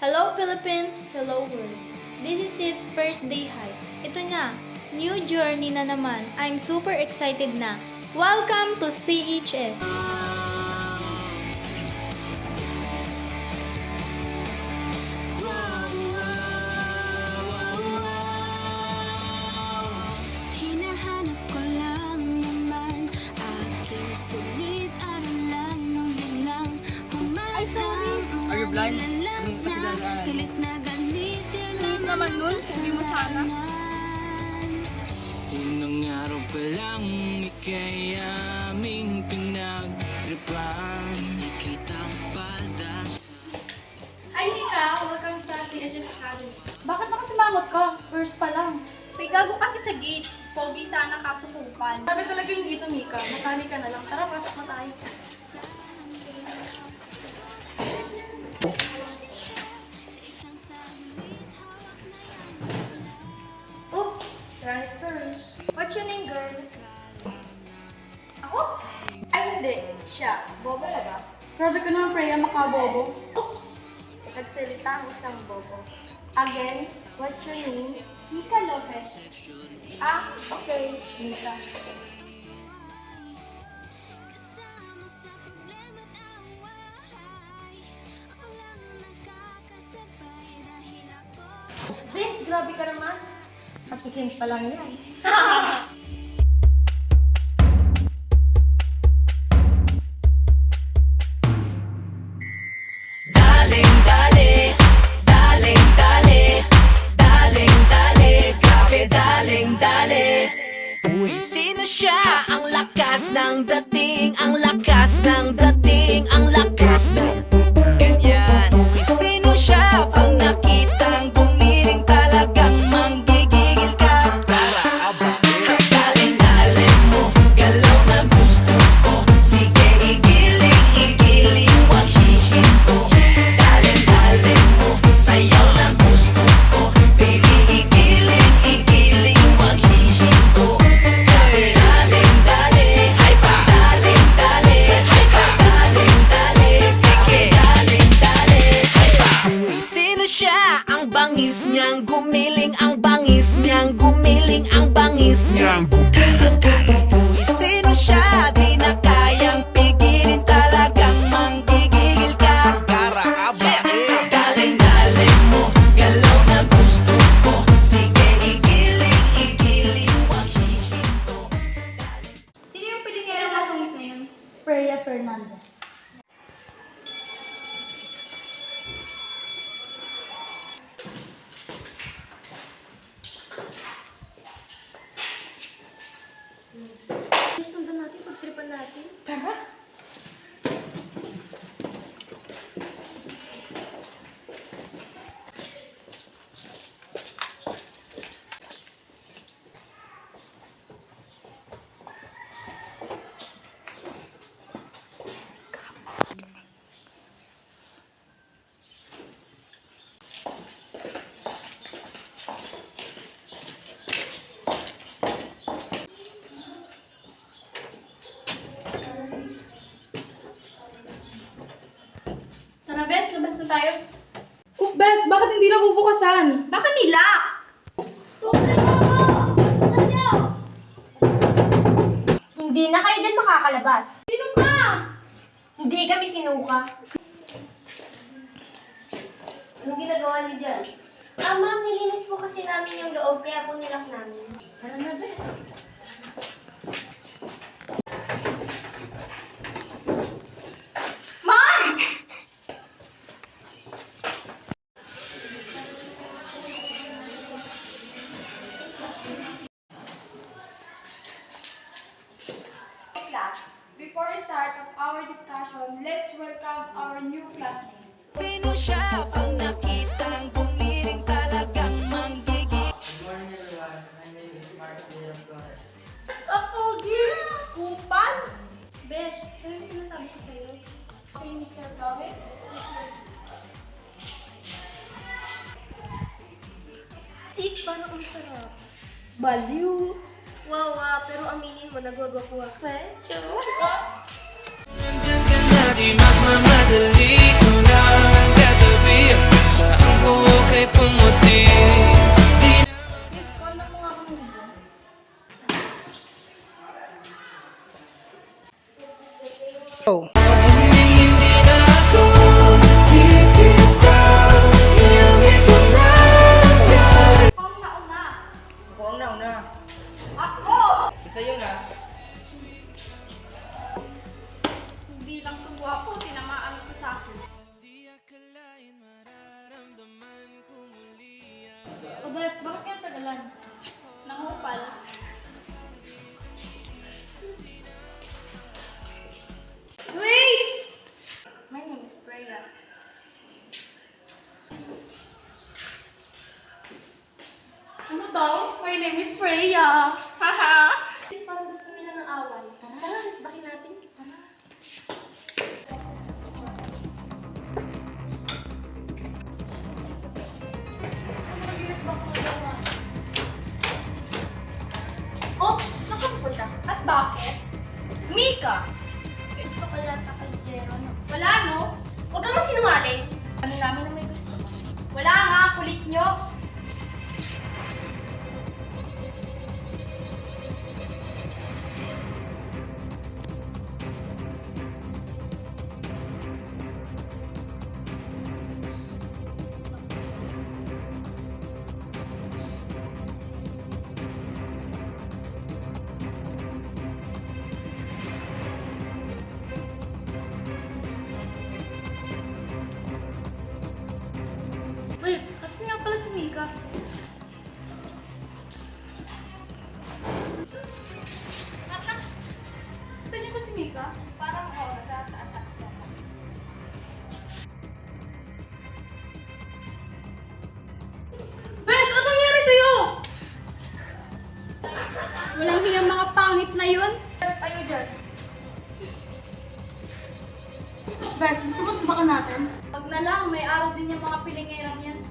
Hello Philippines, hello world. This is it, first day hike. Ito na, new journey na naman. I'm super excited na. Welcome to CHS. Hinahanap ko lang naman aking sulit aralan nung biglang humarang Are you blind? galit na galit yan naman nun, hindi mo sana. Unang araw pa lang, ika'y aming pinagtripan. Nakita ang paldas. Ay, Nika, welcome sa CHS Academy. Bakit nakasimangot ka? First pa lang. May gago kasi sa gate. Pogi sana kasukupan. Sabi talaga yung dito, Mika. Masali ka na lang. Tara, pasok na tayo. Oops! Transfer. What's your name, girl? Ako? Ay, hindi. Siya. Bobo na ba? Grabe ka naman, Freya, makabobo. Oops! Nagsalita ang isang bobo. Again, what's your name? Mika Lopez. Ah, okay. Mika. kasama sa problema't away ako lang ang nagkakasabay dahil ako Bes, grabe ka naman. Patikim pa lang yan. Daling dali, daling dali, daling dali, grabe daling dali. Uy, sino siya? Ang lakas ng dating, ang lakas ng dating, ang lakas ng ganyan. Uy, sino siya? Pag nakitang gumiling talagang manggigigil ka. Daling dali mo, galaw na gusto ko. Sige, igiling, igiling, wag hihinto. Dali mo, sayaw na gusto ko. Baby, igiling, igiling, wag hihinto. Dali, hay pa. Dali, hay pa. Dali, sige. Dali, hay pa. Uy, sino siya? Ang bangis niyang gumiling, ang bangis niyang gumiling, ang bangis niyang Uy, sino siya? Di na kayang pigilin, talagang manggigigil ka. Daling mo, galaw na gusto ko. Sige, igiling, igiling, wag hihinto. Sino yung pilingero masungit na yun? Freya Fernandez. Sundan natin, pagtripan natin. Tara. Tara, Bes, labas na tayo. Bes, bakit hindi na bubukasan? Baka nila! Hindi na kayo dyan makakalabas. Sino ka? Hindi kami sinuka. Anong ginagawa niyo dyan? Ah, ma'am, nilinis po kasi namin yung loob, kaya po nilak namin. Tara na, Bes. Ma'am! Class, before the start of our discussion, let's welcome our new classmate. Sino siya? Pag nakitang gumiling, talagang manggigil. Sa pogi! Kupan! Besh, sino yung sinasabi ko sa'yo? Okay, Mr. Flores? Yes. Sis, parang ang sarap. Baliw. Wow, pero aminin mo, nagwagwapo ako. Medyo. Nandiyan ka na, di magmamadali ko lang ang katabi sa Bes, bakit kaya tagalan? Nangupal. Wait! My name is Freya. Ano daw? My name is Freya. Haha! Parang gusto nila ng away. Tara, nasbakin natin. Tara. Oops! Saan ka pupunta? At bakit? Mika! Gusto ko lang takal-zero, no? Wala no? Huwag kang masinungaling! Ano namin na may gusto mo? Wala nga, kulit nyo. Wait, kasi nga pala si Mika. Kita niyo ba si Mika? Parang oras at atak ko. Bes, ano nangyari sa'yo? Walang hiyang mga pangit na yun. Bes, tayo dyan. Bes, gusto mo subakan natin? Wag na lang, may araw din yung mga pilingerang yan.